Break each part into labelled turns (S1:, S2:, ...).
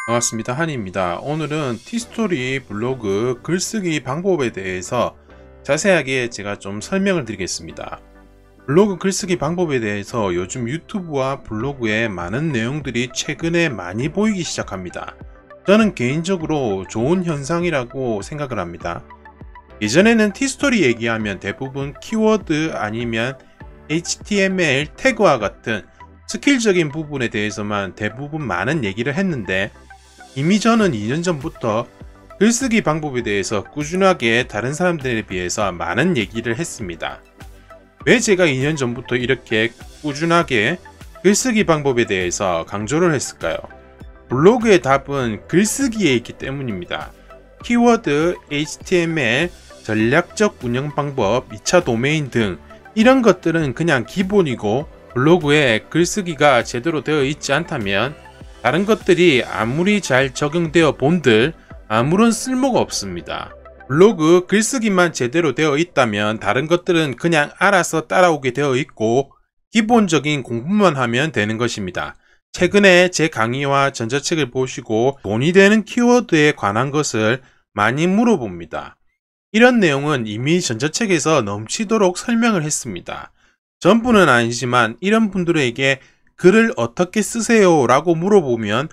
S1: 반갑습니다. 한이입니다. 오늘은 티스토리 블로그 글쓰기 방법에 대해서 자세하게 제가 좀 설명을 드리겠습니다. 블로그 글쓰기 방법에 대해서 요즘 유튜브와 블로그에 많은 내용들이 최근에 많이 보이기 시작합니다. 저는 개인적으로 좋은 현상이라고 생각을 합니다. 예전에는 티스토리 얘기하면 대부분 키워드 아니면 HTML 태그와 같은 스킬적인 부분에 대해서만 대부분 많은 얘기를 했는데, 이미 저는 2년 전부터 글쓰기 방법에 대해서 꾸준하게 다른 사람들에 비해서 많은 얘기를 했습니다. 왜 제가 2년 전부터 이렇게 꾸준하게 글쓰기 방법에 대해서 강조를 했을까요? 블로그의 답은 글쓰기에 있기 때문입니다. 키워드, HTML, 전략적 운영 방법, 2차 도메인 등 이런 것들은 그냥 기본이고, 블로그에 글쓰기가 제대로 되어 있지 않다면 다른 것들이 아무리 잘 적용되어 본들 아무런 쓸모가 없습니다. 블로그 글쓰기만 제대로 되어 있다면 다른 것들은 그냥 알아서 따라오게 되어 있고 기본적인 공부만 하면 되는 것입니다. 최근에 제 강의와 전자책을 보시고 돈이 되는 키워드에 관한 것을 많이 물어봅니다. 이런 내용은 이미 전자책에서 넘치도록 설명을 했습니다. 전부는 아니지만 이런 분들에게 글을 어떻게 쓰세요? 라고 물어보면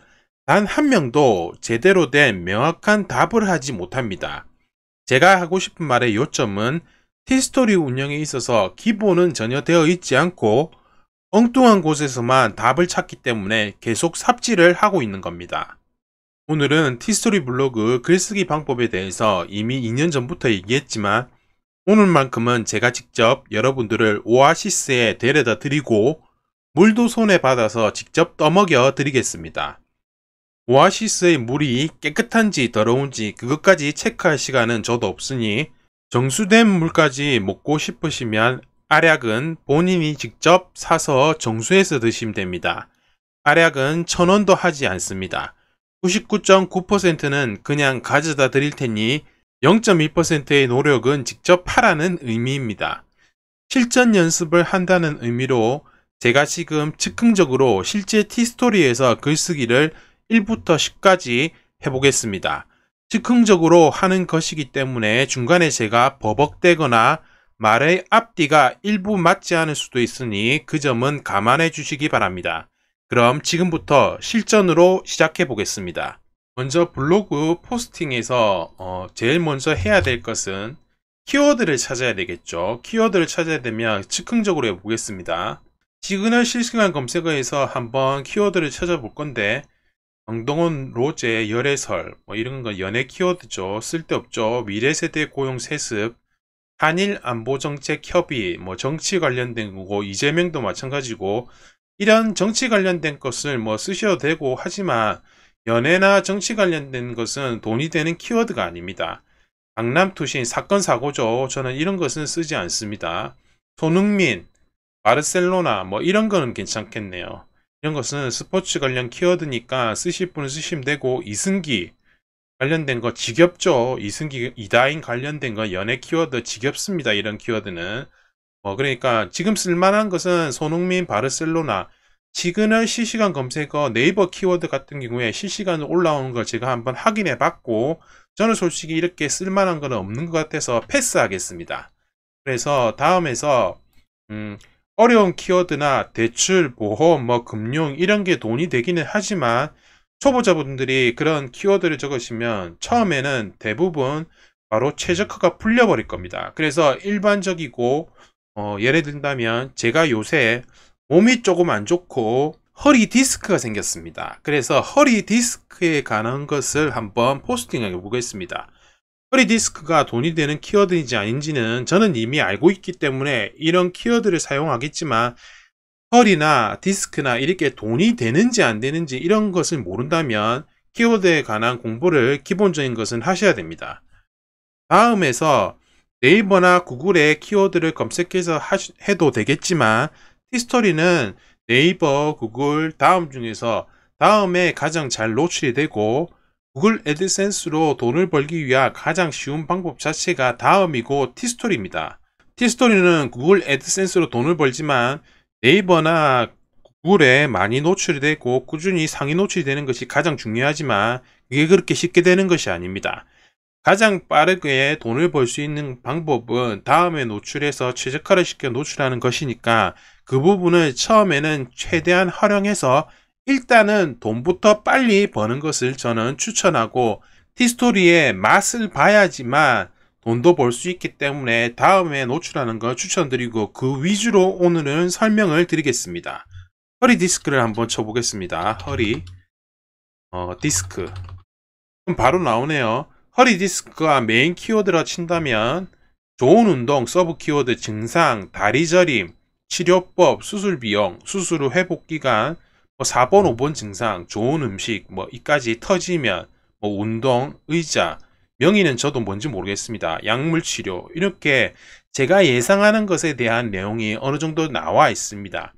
S1: 단 한 명도 제대로 된 명확한 답을 하지 못합니다. 제가 하고 싶은 말의 요점은 티스토리 운영에 있어서 기본은 전혀 되어 있지 않고 엉뚱한 곳에서만 답을 찾기 때문에 계속 삽질을 하고 있는 겁니다. 오늘은 티스토리 블로그 글쓰기 방법에 대해서 이미 2년 전부터 얘기했지만 오늘만큼은 제가 직접 여러분들을 오아시스에 데려다 드리고 물도 손에 받아서 직접 떠먹여 드리겠습니다. 오아시스의 물이 깨끗한지 더러운지 그것까지 체크할 시간은 저도 없으니 정수된 물까지 먹고 싶으시면 알약은 본인이 직접 사서 정수해서 드시면 됩니다. 알약은 1,000원도 하지 않습니다. 99.9%는 그냥 가져다 드릴 테니 0.1%의 노력은 직접 하라는 의미입니다. 실전 연습을 한다는 의미로 제가 지금 즉흥적으로 실제 티스토리에서 글쓰기를 1부터 10까지 해보겠습니다. 즉흥적으로 하는 것이기 때문에 중간에 제가 버벅대거나 말의 앞뒤가 일부 맞지 않을 수도 있으니 그 점은 감안해 주시기 바랍니다. 그럼 지금부터 실전으로 시작해 보겠습니다. 먼저 블로그 포스팅에서 제일 먼저 해야 될 것은 키워드를 찾아야 되겠죠. 키워드를 찾아야 되면 즉흥적으로 해보겠습니다. 시그널 실시간 검색어에서 한번 키워드를 찾아볼 건데, 강동원, 로제, 열애설 이런 건 연애 키워드죠. 쓸데없죠. 미래세대 고용 세습, 한일 안보정책 협의, 정치 관련된 거고, 이재명도 마찬가지고, 이런 정치 관련된 것을 쓰셔도 되고 하지만 연애나 정치 관련된 것은 돈이 되는 키워드가 아닙니다. 강남투신, 사건 사고죠. 저는 이런 것은 쓰지 않습니다. 손흥민, 바르셀로나 이런 거는 괜찮겠네요. 이런 것은 스포츠 관련 키워드니까 쓰실 분은 쓰시면 되고, 이승기 관련된 거 지겹죠. 이승기, 이다인 관련된 거 연애 키워드 지겹습니다. 이런 키워드는. 그러니까 지금 쓸만한 것은 손흥민, 바르셀로나, 시그널 실시간 검색어, 네이버 키워드 같은 경우에 실시간으로 올라오는 걸 제가 한번 확인해 봤고, 저는 솔직히 이렇게 쓸만한 건 없는 것 같아서 패스하겠습니다. 그래서 다음에서 어려운 키워드나 대출, 보험, 금융 이런 게 돈이 되기는 하지만 초보자분들이 그런 키워드를 적으시면 처음에는 대부분 바로 최저가가 풀려버릴 겁니다. 그래서 일반적이고 예를 든다면 제가 요새 몸이 조금 안 좋고 허리 디스크가 생겼습니다. 그래서 허리 디스크에 관한 것을 한번 포스팅해 보겠습니다. 허리 디스크가 돈이 되는 키워드인지 아닌지는 저는 이미 알고 있기 때문에 이런 키워드를 사용하겠지만, 허리나 디스크나 이렇게 돈이 되는지 안 되는지 이런 것을 모른다면 키워드에 관한 공부를 기본적인 것은 하셔야 됩니다. 다음에서 네이버나 구글에 키워드를 검색해서 해도 되겠지만, 티스토리는 네이버, 구글 다음 중에서 다음에 가장 잘 노출이 되고 구글 애드센스로 돈을 벌기 위한 가장 쉬운 방법 자체가 다음이고 티스토리입니다. 티스토리는 구글 애드센스로 돈을 벌지만 네이버나 불에 많이 노출이 되고 꾸준히 상위 노출이 되는 것이 가장 중요하지만 그게 그렇게 쉽게 되는 것이 아닙니다. 가장 빠르게 돈을 벌 수 있는 방법은 다음에 노출해서 최적화를 시켜 노출하는 것이니까 그 부분을 처음에는 최대한 활용해서 일단은 돈부터 빨리 버는 것을 저는 추천하고, 티스토리의 맛을 봐야지만 돈도 벌 수 있기 때문에 다음에 노출하는 걸 추천드리고 그 위주로 오늘은 설명을 드리겠습니다. 허리 디스크를 한번 쳐보겠습니다. 허리 디스크. 그럼 바로 나오네요. 허리 디스크가 메인 키워드라 친다면 좋은 운동, 서브 키워드, 증상, 다리 저림, 치료법, 수술 비용, 수술 후 회복 기간, 4번, 5번 증상, 좋은 음식, 이까지 터지면, 운동, 의자, 명의는 저도 뭔지 모르겠습니다. 약물 치료, 이렇게 제가 예상하는 것에 대한 내용이 어느 정도 나와 있습니다.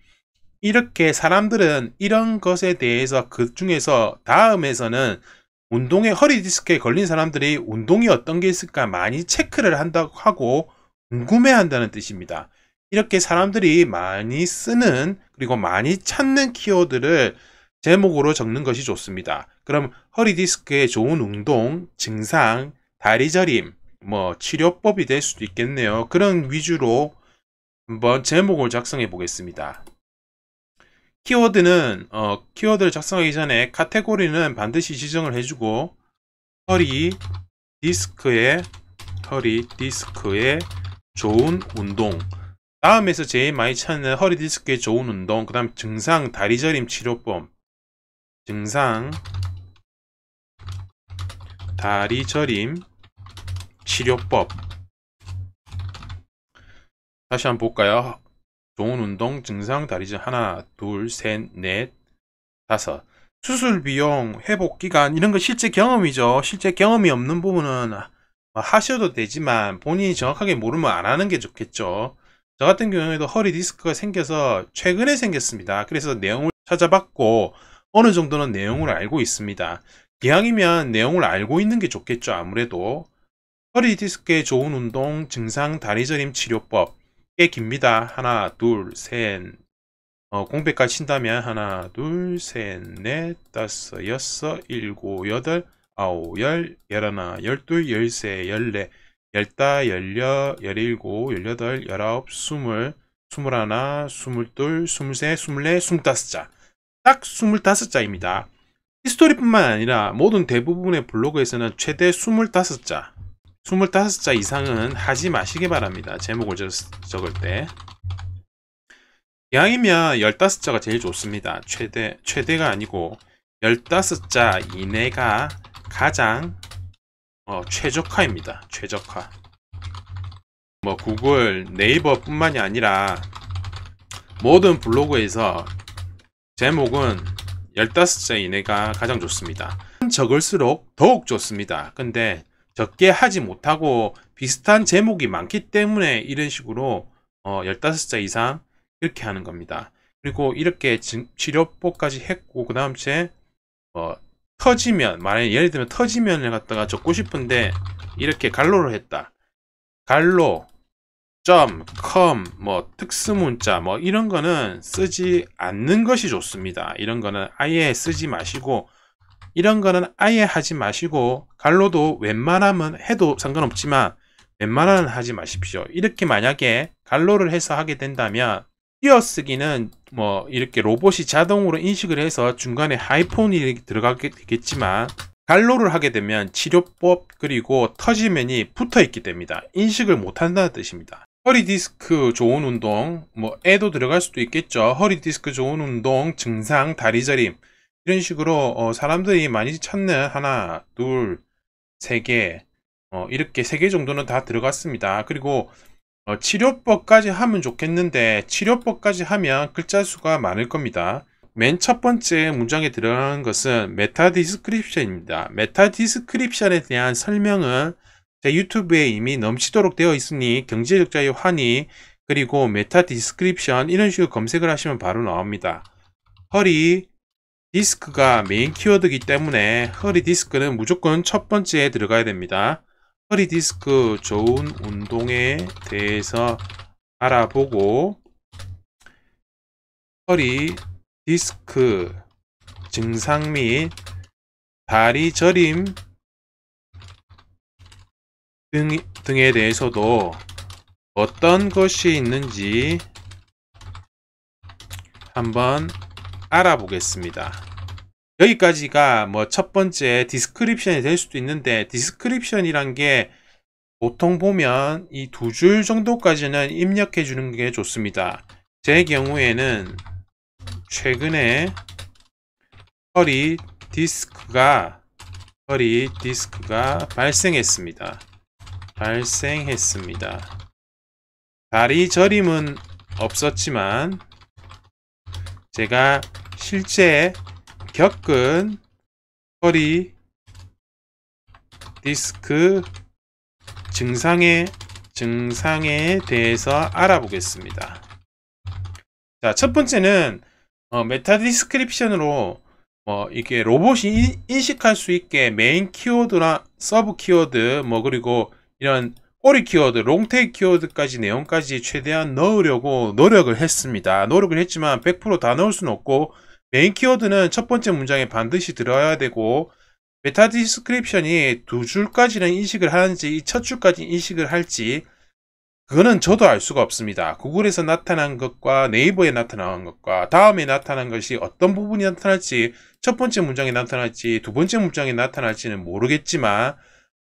S1: 이렇게 사람들은 이런 것에 대해서 그 중에서 다음에서는 운동에 허리 디스크에 걸린 사람들이 운동이 어떤 게 있을까 많이 체크를 한다고 하고 궁금해 한다는 뜻입니다. 이렇게 사람들이 많이 쓰는 그리고 많이 찾는 키워드를 제목으로 적는 것이 좋습니다. 그럼 허리 디스크에 좋은 운동, 증상, 다리 저림, 치료법이 될 수도 있겠네요. 그런 위주로 한번 제목을 작성해 보겠습니다. 키워드는 키워드를 작성하기 전에 카테고리는 반드시 지정을 해주고, 허리 디스크에 좋은 운동, 다음에서 제일 많이 찾는 허리 디스크에 좋은 운동, 그 다음 증상, 다리 저림 치료법, 증상, 다리 저림 치료법. 다시 한번 볼까요? 좋은 운동, 증상, 다리 저림, 하나, 둘, 셋, 넷, 다섯. 수술 비용, 회복 기간, 이런 거 실제 경험이죠. 실제 경험이 없는 부분은 하셔도 되지만 본인이 정확하게 모르면 안 하는 게 좋겠죠. 저 같은 경우에도 허리 디스크가 생겨서 최근에 생겼습니다. 그래서 내용을 찾아봤고 어느 정도는 내용을 알고 있습니다. 기왕이면 내용을 알고 있는 게 좋겠죠. 아무래도 허리 디스크에 좋은 운동, 증상, 다리 저림 치료법, 꽤 깁니다. 하나, 둘, 셋, 공백까지 친다면 하나, 둘, 셋, 넷, 다섯, 여섯, 일곱, 여덟, 아홉, 열, 열하나, 열둘, 열세, 열네, 열다, 열여, 열일곱, 열여덟, 열아홉, 스물, 스물하나, 스물둘, 스물셋, 스물넷, 스물다섯자. 딱 25자입니다. 히스토리뿐만 아니라 모든 대부분의 블로그에서는 최대 25자. 25자 이상은 하지 마시기 바랍니다. 제목을 적을 때. 양이면 15자가 제일 좋습니다. 최대가 아니고 15자 이내가 가장 최적화입니다. 최적화. 구글, 네이버 뿐만이 아니라 모든 블로그에서 제목은 15자 이내가 가장 좋습니다. 적을수록 더욱 좋습니다. 근데 적게 하지 못하고 비슷한 제목이 많기 때문에 이런 식으로 15자 이상 이렇게 하는 겁니다. 그리고 이렇게 치료법까지 했고 그 다음 터지면, 만약에 예를 들면 터지면을 갖다가 적고 싶은데 이렇게 갈로를 했다. 갈로, 점, 컴, 특수문자 이런 거는 쓰지 않는 것이 좋습니다. 이런 거는 아예 쓰지 마시고, 이런 거는 아예 하지 마시고, 갈로도 웬만하면 해도 상관없지만 웬만하면 하지 마십시오. 이렇게 만약에 갈로를 해서 하게 된다면 띄어쓰기는 이렇게 로봇이 자동으로 인식을 해서 중간에 하이폰이 들어가게 되겠지만, 갈로를 하게 되면 치료법 그리고 터지면이 붙어 있게 됩니다. 인식을 못 한다는 뜻입니다. 허리 디스크 좋은 운동, 에도 들어갈 수도 있겠죠. 허리 디스크 좋은 운동, 증상, 다리 저림, 이런 식으로 사람들이 많이 찾는 하나, 둘, 세 개, 이렇게 3개 정도는 다 들어갔습니다. 그리고 치료법까지 하면 좋겠는데 치료법까지 하면 글자 수가 많을 겁니다. 맨 첫 번째 문장에 들어가는 것은 메타 디스크립션입니다. 메타 디스크립션에 대한 설명은 제 유튜브에 이미 넘치도록 되어 있으니 경제적자의 환희 그리고 메타 디스크립션 이런 식으로 검색을 하시면 바로 나옵니다. 허리 디스크가 메인 키워드이기 때문에 허리 디스크는 무조건 첫 번째에 들어가야 됩니다. 허리 디스크 좋은 운동에 대해서 알아보고, 허리 디스크 증상 및 다리 저림 등에 대해서도 어떤 것이 있는지 한번 알아보겠습니다. 여기까지가 뭐 첫 번째 디스크립션이 될 수도 있는데, 디스크립션이란 게 보통 보면 이 2줄 정도까지는 입력해 주는 게 좋습니다. 제 경우에는 최근에 허리 디스크가 발생했습니다. 다리 저림은 없었지만 제가 실제 겪은 허리 디스크 증상에 대해서 알아보겠습니다. 자, 첫 번째는 메타 디스크립션으로 이게 로봇이 인식할 수 있게 메인 키워드나 서브 키워드 그리고 이런 꼬리 키워드, 롱테일 키워드까지 내용까지 최대한 넣으려고 노력을 했습니다. 노력을 했지만 100% 다 넣을 수는 없고, 메인 키워드는 첫 번째 문장에 반드시 들어야 되고, 메타 디스크립션이 2줄까지는 인식을 하는지 이 첫 줄까지 인식을 할지 그거는 저도 알 수가 없습니다. 구글에서 나타난 것과 네이버에 나타난 것과 다음에 나타난 것이 어떤 부분이 나타날지, 첫 번째 문장에 나타날지 두 번째 문장에 나타날지는 모르겠지만,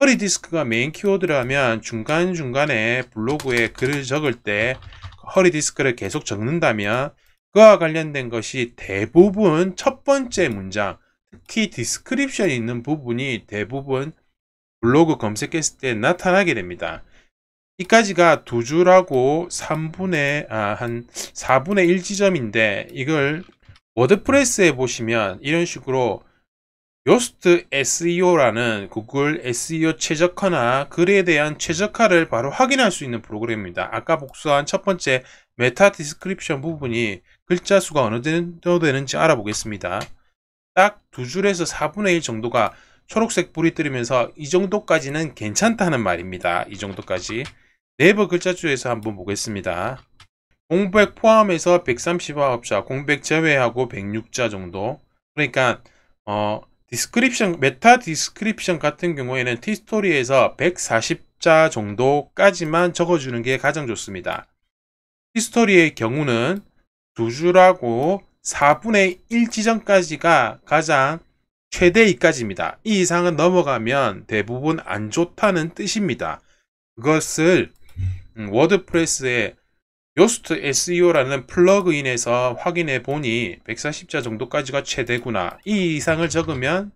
S1: 허리 디스크가 메인 키워드라면 중간중간에 블로그에 글을 적을 때 허리 디스크를 계속 적는다면 그와 관련된 것이 대부분 첫 번째 문장, 특히 디스크립션이 있는 부분이 대부분 블로그 검색했을 때 나타나게 됩니다. 이까지가 2줄하고 한 4분의 1 지점인데, 이걸 워드프레스에 보시면 이런 식으로 요스트 SEO라는 구글 SEO 최적화나 글에 대한 최적화를 바로 확인할 수 있는 프로그램입니다. 아까 복수한 첫 번째 메타 디스크립션 부분이 글자 수가 어느 정도 되는지 알아보겠습니다. 딱 2줄에서 4분의 1 정도가 초록색 불이 뜨면서 이 정도까지는 괜찮다는 말입니다. 이 정도까지. 네이버 글자주에서 한번 보겠습니다. 공백 포함해서 139자, 공백 제외하고 106자 정도. 그러니까 메타 디스크립션 같은 경우에는 티스토리에서 140자 정도까지만 적어주는 게 가장 좋습니다. 티스토리의 경우는 2줄하고 4분의 1 지점까지가 가장 최대이까지입니다. 이 이상은 넘어가면 대부분 안 좋다는 뜻입니다. 그것을 워드프레스의 요스트 SEO라는 플러그인에서 확인해 보니 140자 정도까지가 최대구나. 이 이상을 적으면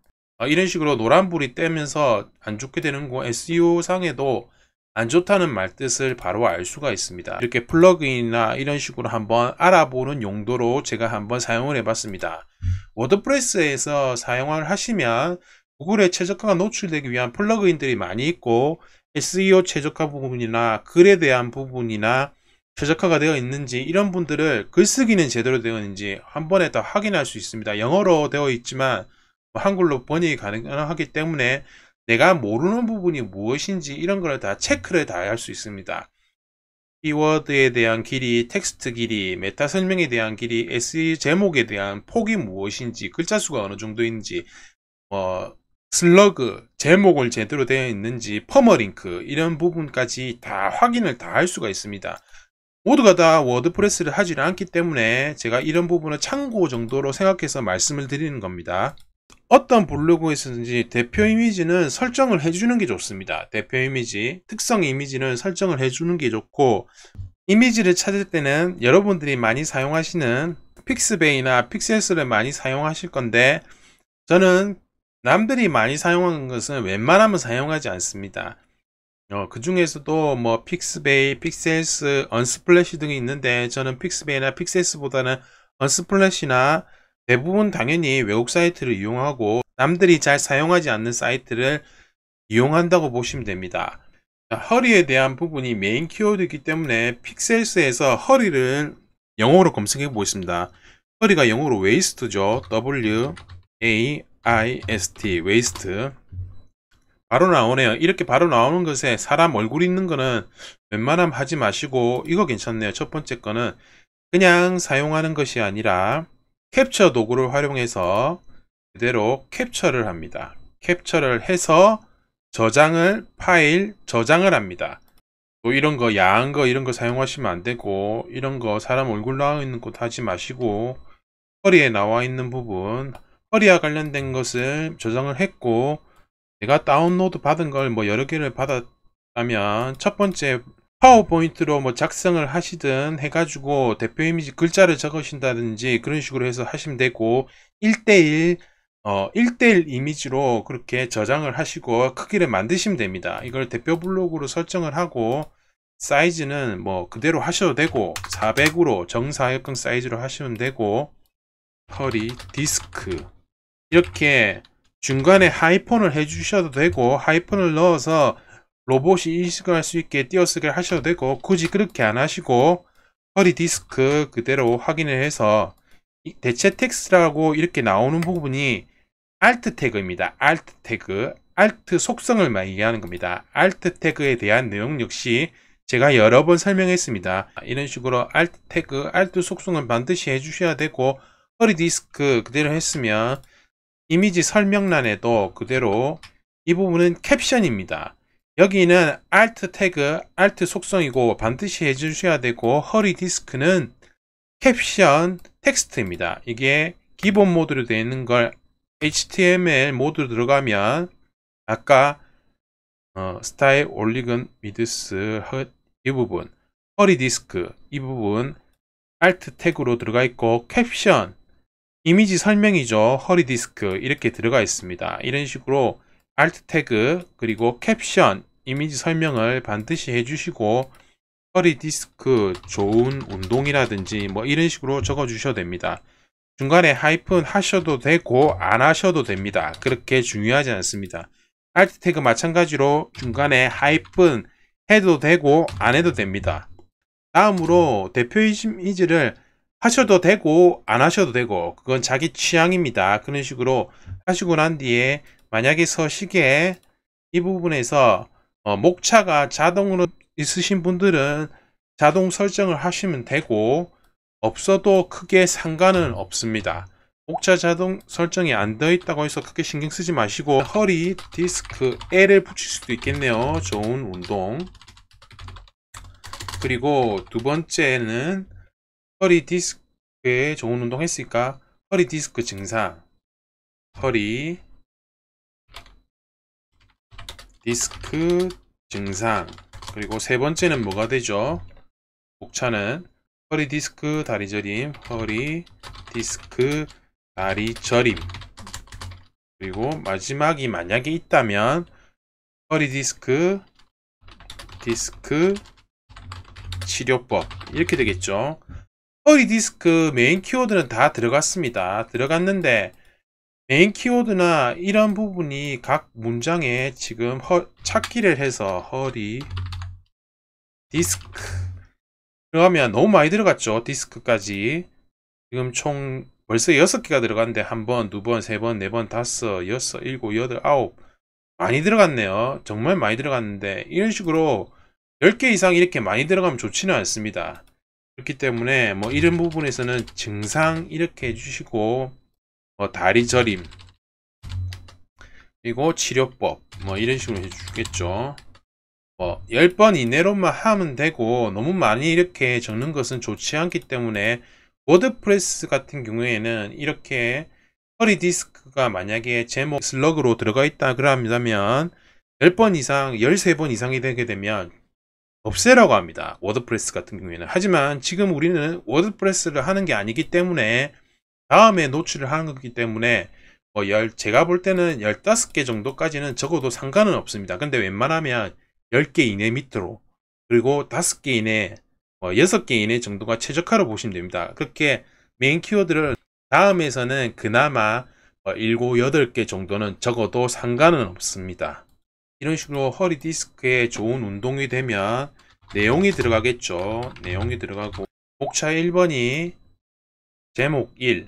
S1: 이런 식으로 노란불이 떼면서 안 좋게 되는 거, SEO 상에도 안 좋다는 말뜻을 바로 알 수가 있습니다. 이렇게 플러그인이나 이런 식으로 한번 알아보는 용도로 제가 한번 사용을 해봤습니다. 워드프레스에서 사용을 하시면 구글의 최적화가 노출되기 위한 플러그인들이 많이 있고, SEO 최적화 부분이나 글에 대한 부분이나 최적화가 되어 있는지, 이런 분들을 글쓰기는 제대로 되어 있는지 한 번에 다 확인할 수 있습니다. 영어로 되어 있지만 한글로 번역이 가능하기 때문에 내가 모르는 부분이 무엇인지 이런 걸 다 체크를 다 할 수 있습니다. 키워드에 대한 길이, 텍스트 길이, 메타 설명에 대한 길이, SEO 제목에 대한 폭이 무엇인지, 글자 수가 어느 정도인지, 슬러그, 제목을 제대로 되어 있는지, 퍼머링크 이런 부분까지 다 확인을 다 할 수가 있습니다. 모두가 다 워드프레스를 하지 않기 때문에 제가 이런 부분을 참고 정도로 생각해서 말씀을 드리는 겁니다. 어떤 블로그에서든지 대표 이미지는 설정을 해주는 게 좋습니다. 대표 이미지, 특성 이미지는 설정을 해주는 게 좋고, 이미지를 찾을 때는 여러분들이 많이 사용하시는 픽스베이나 픽셀스를 많이 사용하실 건데, 저는 남들이 많이 사용하는 것은 웬만하면 사용하지 않습니다. 그 중에서도 픽스베이, 픽셀스, 언스플래시 등이 있는데, 저는 픽스베이나 픽셀스보다는 언스플래시나 대부분 당연히 외국 사이트를 이용하고 남들이 잘 사용하지 않는 사이트를 이용한다고 보시면 됩니다. 허리에 대한 부분이 메인 키워드이기 때문에 픽셀스에서 허리를 영어로 검색해 보겠습니다. 허리가 영어로 웨이스트죠. W-A-I-S-T, 웨이스트. 바로 나오네요. 이렇게 바로 나오는 것에 사람 얼굴 있는 거는 웬만하면 하지 마시고, 이거 괜찮네요. 첫 번째 거는 그냥 사용하는 것이 아니라 캡처 도구를 활용해서 그대로 캡처를 합니다. 캡처를 해서 파일 저장을 합니다. 또 이런 거 야한 거 이런 거 사용하시면 안 되고, 이런 거 사람 얼굴 나와 있는 것도 하지 마시고, 허리에 나와 있는 부분, 허리와 관련된 것을 저장을 했고, 내가 다운로드 받은 걸 뭐 여러 개를 받았다면 첫 번째 파워포인트로 뭐 작성을 하시든 해가지고 대표 이미지 글자를 적으신다든지 그런 식으로 해서 하시면 되고, 1대1 1대1 이미지로 그렇게 저장을 하시고 크기를 만드시면 됩니다. 이걸 대표 블록으로 설정을 하고 사이즈는 뭐 그대로 하셔도 되고 400으로 정사각형 사이즈로 하시면 되고, 허리 디스크 이렇게 중간에 하이폰을 해 주셔도 되고, 하이폰을 넣어서 로봇이 인식할 수 있게 띄어쓰기를 하셔도 되고, 굳이 그렇게 안 하시고 허리 디스크 그대로 확인을 해서 대체 텍스트라고 이렇게 나오는 부분이 Alt 태그입니다. Alt 태그, Alt 속성을 얘기하는 겁니다. Alt 태그에 대한 내용 역시 제가 여러 번 설명했습니다. 이런 식으로 Alt 태그, Alt 속성은 반드시 해주셔야 되고, 허리 디스크 그대로 했으면 이미지 설명란에도 그대로 이 부분은 캡션입니다. 여기는 Alt 태그, Alt 속성이고 반드시 해주셔야 되고, 허리 디스크는 캡션 텍스트입니다. 이게 기본 모드로 되어 있는 걸 HTML 모드로 들어가면 아까 스타일 올리건 미드스 이 부분, 허리 디스크 이 부분 Alt 태그로 들어가 있고, 캡션 이미지 설명이죠. 허리 디스크 이렇게 들어가 있습니다. 이런 식으로 Alt 태그 그리고 캡션 이미지 설명을 반드시 해주시고, 허리 디스크 좋은 운동이라든지 뭐 이런 식으로 적어 주셔도 됩니다. 중간에 하이픈 하셔도 되고 안 하셔도 됩니다. 그렇게 중요하지 않습니다. Alt 태그 마찬가지로 중간에 하이픈 해도 되고 안 해도 됩니다. 다음으로 대표 이미지를 하셔도 되고 안 하셔도 되고 그건 자기 취향입니다. 그런 식으로 하시고 난 뒤에 만약에 서식에 이 부분에서 목차가 자동으로 있으신 분들은 자동 설정을 하시면 되고, 없어도 크게 상관은 없습니다. 목차 자동 설정이 안 되어 있다고 해서 크게 신경 쓰지 마시고, 허리 디스크 L을 붙일 수도 있겠네요. 좋은 운동. 그리고 두 번째는 허리 디스크에 좋은 운동 했으니까 허리 디스크 증상, 허리 디스크 증상. 그리고 세 번째는 뭐가 되죠? 목차는 허리 디스크 다리 저림, 허리 디스크 다리 저림. 그리고 마지막이 만약에 있다면 허리 디스크 치료법 이렇게 되겠죠. 허리 디스크 메인 키워드는 다 들어갔습니다. 들어갔는데 메인 키워드나 이런 부분이 각 문장에 지금 찾기를 해서 허리 디스크 그러면 너무 많이 들어갔죠. 디스크까지 지금 총 벌써 6개가 들어갔는데 1번, 2번, 3번, 4번, 5, 6, 7, 8, 9 많이 들어갔네요. 정말 많이 들어갔는데 이런 식으로 10개 이상 이렇게 많이 들어가면 좋지는 않습니다. 그렇기 때문에 뭐 이런 부분에서는 증상 이렇게 해주시고, 다리 저림 그리고 치료법 뭐 이런 식으로 해주겠죠. 10번 이내로만 하면 되고 너무 많이 이렇게 적는 것은 좋지 않기 때문에, 워드프레스 같은 경우에는 이렇게 허리 디스크가 만약에 제목 슬러그로 들어가 있다 그러면 10번 이상 13번 이상이 되게 되면 없애라고 합니다. 워드프레스 같은 경우에는. 하지만 지금 우리는 워드프레스를 하는 게 아니기 때문에 다음에 노출을 하는 거기 때문에 제가 볼 때는 15개 정도까지는 적어도 상관은 없습니다. 근데 웬만하면 10개 이내 밑으로, 그리고 5개 이내, 6개 이내 정도가 최적화로 보시면 됩니다. 그렇게 메인 키워드를 다음에서는 그나마 7, 8개 정도는 적어도 상관은 없습니다. 이런 식으로 허리 디스크에 좋은 운동이 되면 내용이 들어가겠죠. 내용이 들어가고, 목차 1번이 제목 1,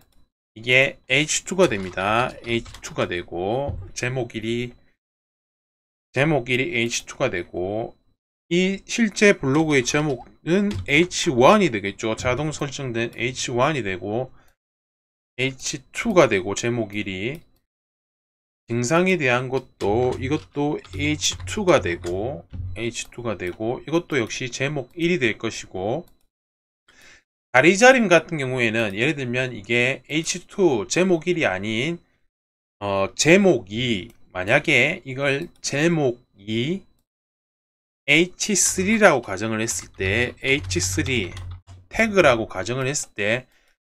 S1: 이게 H2가 됩니다. H2가 되고, 제목 1이 H2가 되고, 이 실제 블로그의 제목은 H1이 되겠죠. 자동 설정된 H1이 되고, H2가 되고 제목 1이 증상에 대한 것도 이것도 H2가 되고 이것도 역시 제목 1이 될 것이고, 다리저림 같은 경우에는 예를 들면 이게 H2 제목 1이 아닌 제목 2, 만약에 이걸 제목 2 H3라고 가정을 했을 때, H3 태그라고 가정을 했을 때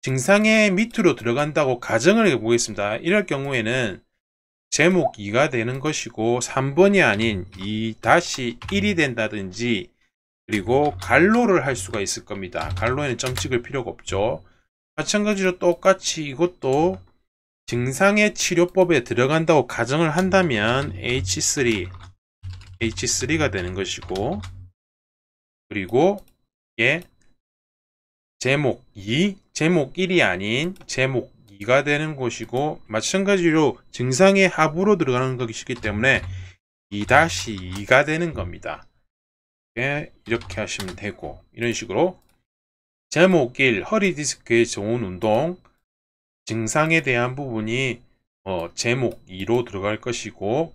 S1: 증상의 밑으로 들어간다고 가정을 해보겠습니다. 이럴 경우에는 제목 2가 되는 것이고 3번이 아닌 2-1이 된다든지, 그리고 갈로를 할 수가 있을 겁니다. 갈로에는 점 찍을 필요가 없죠. 마찬가지로 똑같이 이것도 증상의 치료법에 들어간다고 가정을 한다면 H3가 되는 것이고, 그리고 이게 제목 2, 제목 1이 아닌 제목 2가 되는 것이고, 마찬가지로 증상의 합으로 들어가는 것이기 때문에 2-2가 되는 겁니다. 이렇게 하시면 되고, 이런 식으로 제목 1 허리 디스크에 좋은 운동, 증상에 대한 부분이 제목 2로 들어갈 것이고,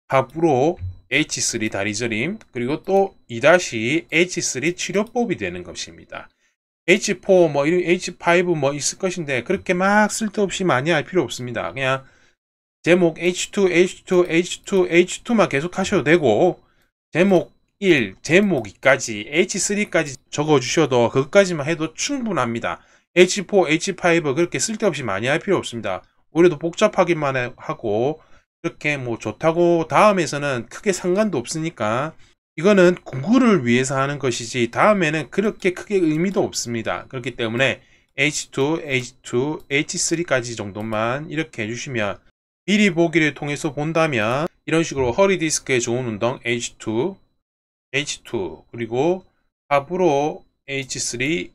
S1: 합으로 H3 다리저림, 그리고 또 2-H3 치료법이 되는 것입니다. H4 뭐 이런 H5 뭐 있을 것인데 그렇게 막 쓸데없이 많이 할 필요 없습니다. 그냥 제목 H2만 계속 하셔도 되고, 제목 1, 제목 2까지 H3까지 적어 주셔도 그것까지만 해도 충분합니다. H4, H5 그렇게 쓸데없이 많이 할 필요 없습니다. 오히려 복잡하기만 하고, 그렇게 뭐 좋다고 다음에서는 크게 상관도 없으니까 이거는 공부를 위해서 하는 것이지 다음에는 그렇게 크게 의미도 없습니다. 그렇기 때문에 H2, H3까지 정도만 이렇게 해주시면, 미리 보기를 통해서 본다면 이런 식으로 허리 디스크에 좋은 운동 H2, 그리고 합으로 H3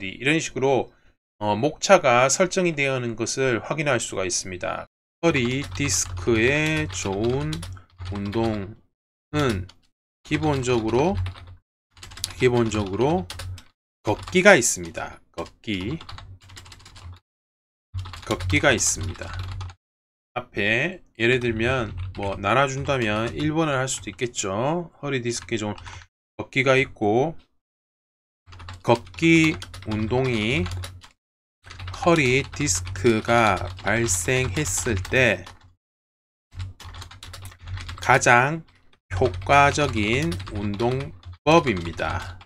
S1: 이런 식으로 목차가 설정이 되어 있는 것을 확인할 수가 있습니다. 허리 디스크에 좋은 운동은 기본적으로 걷기가 있습니다. 걷기가 있습니다. 앞에 예를 들면 뭐 나눠준다면 1번을 할 수도 있겠죠. 허리 디스크에 좋은 걷기가 있고, 걷기 운동이 허리 디스크가 발생했을 때 가장 효과적인 운동법입니다.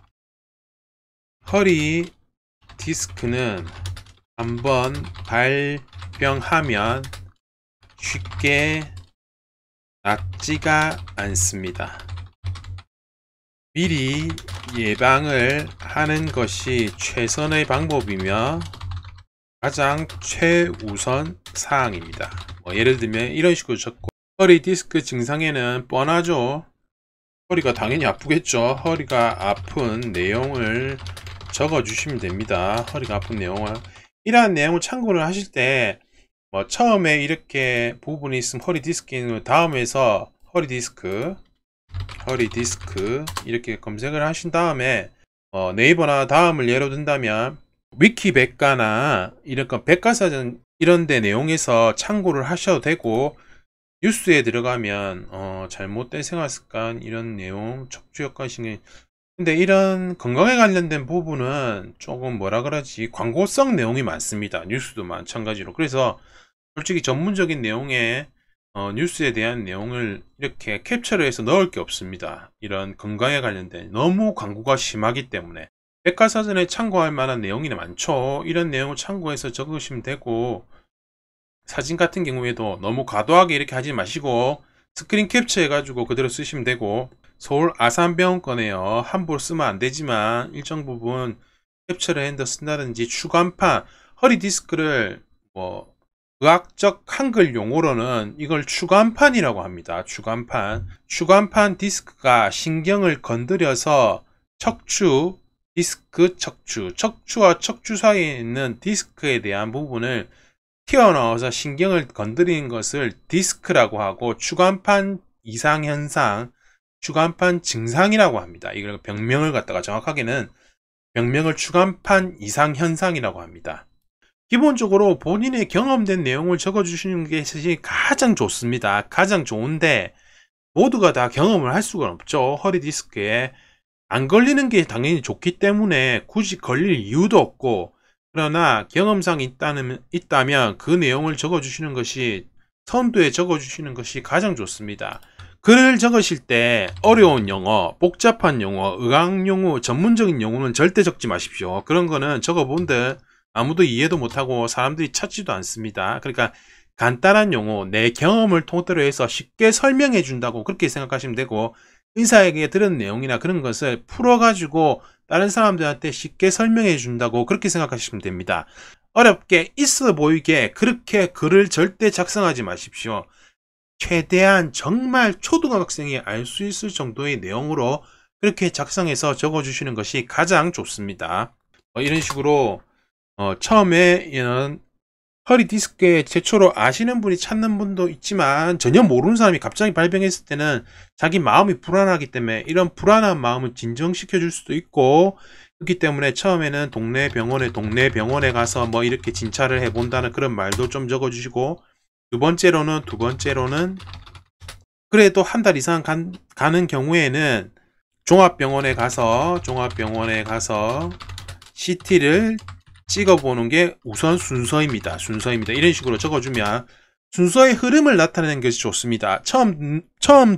S1: 허리 디스크는 한번 발병하면 쉽게 낫지가 않습니다. 미리 예방을 하는 것이 최선의 방법이며 가장 최우선 사항입니다. 예를 들면 이런 식으로 적고, 허리 디스크 증상에는 뻔하죠. 허리가 당연히 아프겠죠. 허리가 아픈 내용을 적어 주시면 됩니다. 허리가 아픈 내용을, 이러한 내용을 참고를 하실 때 처음에 이렇게 부분이 있으면 허리 디스크는 다음에서 허리 디스크 이렇게 검색을 하신 다음에 네이버나 다음을 예로 든다면 위키백과나 이런 백과사전 이런 데 내용에서 참고를 하셔도 되고, 뉴스에 들어가면 잘못된 생활습관 이런 내용, 척추역학식, 근데 이런 건강에 관련된 부분은 조금 뭐라 그러지, 광고성 내용이 많습니다. 뉴스도 마찬가지로. 그래서 솔직히 전문적인 내용에 뉴스에 대한 내용을 이렇게 캡처를 해서 넣을 게 없습니다. 이런 건강에 관련된 너무 광고가 심하기 때문에. 백과사전에 참고할 만한 내용이 많죠. 이런 내용을 참고해서 적으시면 되고, 사진 같은 경우에도 너무 과도하게 이렇게 하지 마시고 스크린 캡처 해가지고 그대로 쓰시면 되고, 서울 아산병원 거네요. 함부로 쓰면 안 되지만 일정 부분 캡처를 해서 쓴다든지, 추간판, 허리 디스크를 의학적 한글 용어로는 이걸 추간판이라고 합니다. 추간판 디스크가 신경을 건드려서 척추, 디스크 척추와 척추 사이에 있는 디스크에 대한 부분을 튀어나와서 신경을 건드리는 것을 디스크라고 하고, 추간판 이상현상, 추간판 증상이라고 합니다. 이걸 병명을 갖다가 정확하게는 병명을 추간판 이상현상이라고 합니다. 기본적으로 본인의 경험된 내용을 적어주시는 게 사실 가장 좋습니다. 가장 좋은데 모두가 다 경험을 할 수가 없죠. 허리디스크에 안 걸리는 게 당연히 좋기 때문에 굳이 걸릴 이유도 없고, 그러나 경험상 있다면 그 내용을 적어주시는 것이, 선두에 적어주시는 것이 가장 좋습니다. 글을 적으실 때 어려운 용어, 복잡한 용어, 의학용어, 전문적인 용어는 절대 적지 마십시오. 그런 거는 적어본들 아무도 이해도 못하고 사람들이 찾지도 않습니다. 그러니까 간단한 용어, 내 경험을 토대로 해서 쉽게 설명해 준다고 그렇게 생각하시면 되고, 의사에게 들은 내용이나 그런 것을 풀어가지고 다른 사람들한테 쉽게 설명해 준다고 그렇게 생각하시면 됩니다. 어렵게 있어 보이게 그렇게 글을 절대 작성하지 마십시오. 최대한 정말 초등학생이 알 수 있을 정도의 내용으로 그렇게 작성해서 적어주시는 것이 가장 좋습니다. 이런 식으로 처음에 이런 허리디스크에 최초로 아시는 분이 찾는 분도 있지만 전혀 모르는 사람이 갑자기 발병했을 때는 자기 마음이 불안하기 때문에 이런 불안한 마음을 진정시켜 줄 수도 있고, 그렇기 때문에 처음에는 동네 병원에 가서 뭐 이렇게 진찰을 해본다는 그런 말도 좀 적어주시고, 두 번째로는 그래도 한 달 이상 가는 경우에는 종합병원에 가서 CT를 찍어보는 게 우선 순서입니다. 이런 식으로 적어주면 순서의 흐름을 나타내는 것이 좋습니다. 처음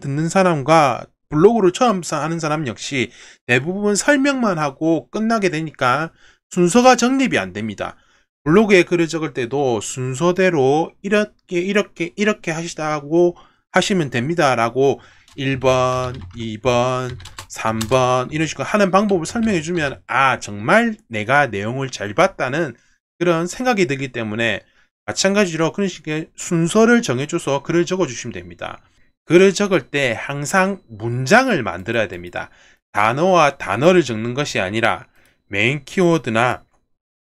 S1: 듣는 사람과 블로그를 처음 하는 사람 역시 대부분 설명만 하고 끝나게 되니까 순서가 정립이 안 됩니다. 블로그에 글을 적을 때도 순서대로 이렇게 하시다고 하시면 됩니다 라고 1번, 2번, 3번 이런 식으로 하는 방법을 설명해 주면 정말 내가 내용을 잘 봤다는 그런 생각이 들기 때문에, 마찬가지로 그런 식의 순서를 정해줘서 글을 적어 주시면 됩니다. 글을 적을 때 항상 문장을 만들어야 됩니다. 단어와 단어를 적는 것이 아니라 메인 키워드나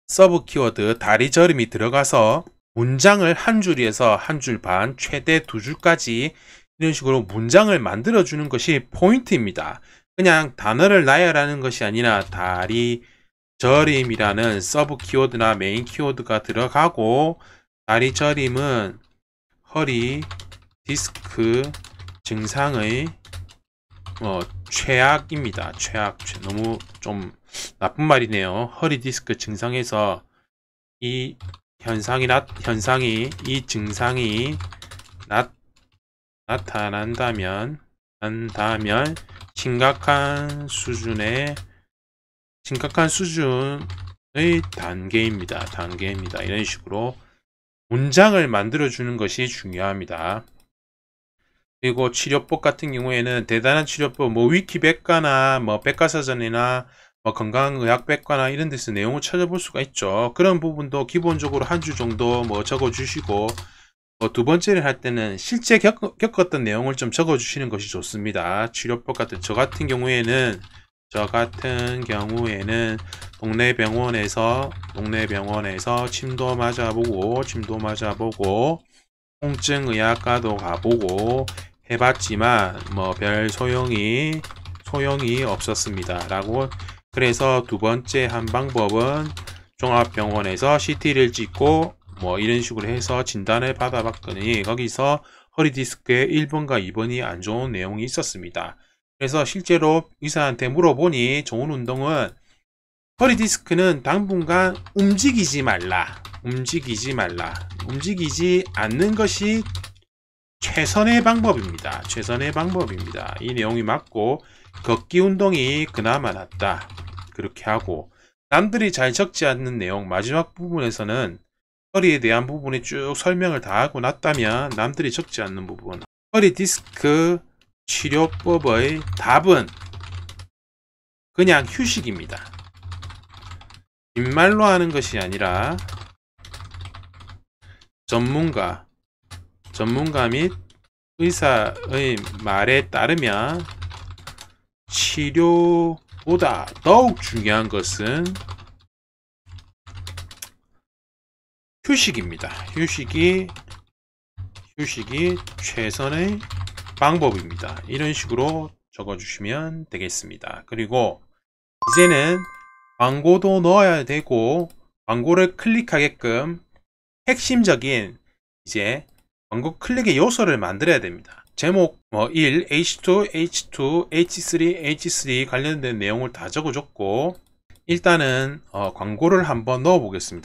S1: 서브 키워드, 다리 저림이 들어가서 문장을 한 줄에서 한 줄 반, 최대 두 줄까지 이런 식으로 문장을 만들어 주는 것이 포인트입니다. 그냥 단어를 나열하는 것이 아니라 다리 저림이라는 서브 키워드나 메인 키워드가 들어가고, 다리 저림은 허리 디스크 증상의 최악입니다. 너무 좀 나쁜 말이네요. 허리 디스크 증상에서 이 증상이 나타난다면 심각한 수준의 단계입니다. 이런 식으로 문장을 만들어 주는 것이 중요합니다. 그리고 치료법 같은 경우에는 대단한 치료법, 위키백과나 백과사전이나 건강의학백과나 이런 데서 내용을 찾아볼 수가 있죠. 그런 부분도 기본적으로 한 줄 정도 적어 주시고, 두 번째를 할 때는 실제 겪었던 내용을 좀 적어 주시는 것이 좋습니다. 치료법 같은 저 같은 경우에는 동네 병원에서 침도 맞아보고 통증 의학과도 가보고 해봤지만 별 소용이 없었습니다 라고. 그래서 두 번째 한 방법은 종합병원에서 CT를 찍고 이런 식으로 해서 진단을 받아봤더니 거기서 허리디스크의 1번과 2번이 안 좋은 내용이 있었습니다. 그래서 실제로 의사한테 물어보니 좋은 운동은 허리디스크는 당분간 움직이지 않는 것이 최선의 방법입니다. 이 내용이 맞고, 걷기 운동이 그나마 낫다 그렇게 하고, 남들이 잘 적지 않는 내용 마지막 부분에서는 허리에 대한 부분에 쭉 설명을 다 하고 났다면 남들이 적지 않는 부분, 허리 디스크 치료법의 답은 그냥 휴식입니다. 빈말로 하는 것이 아니라 전문가 및 의사의 말에 따르면 치료보다 더욱 중요한 것은 휴식입니다. 휴식이 최선의 방법입니다. 이런 식으로 적어주시면 되겠습니다. 그리고 이제는 광고도 넣어야 되고 광고를 클릭하게끔 핵심적인 이제 광고 클릭의 요소를 만들어야 됩니다. 제목 1, H2, H2, H3, H3 관련된 내용을 다 적어줬고 일단은 광고를 한번 넣어 보겠습니다.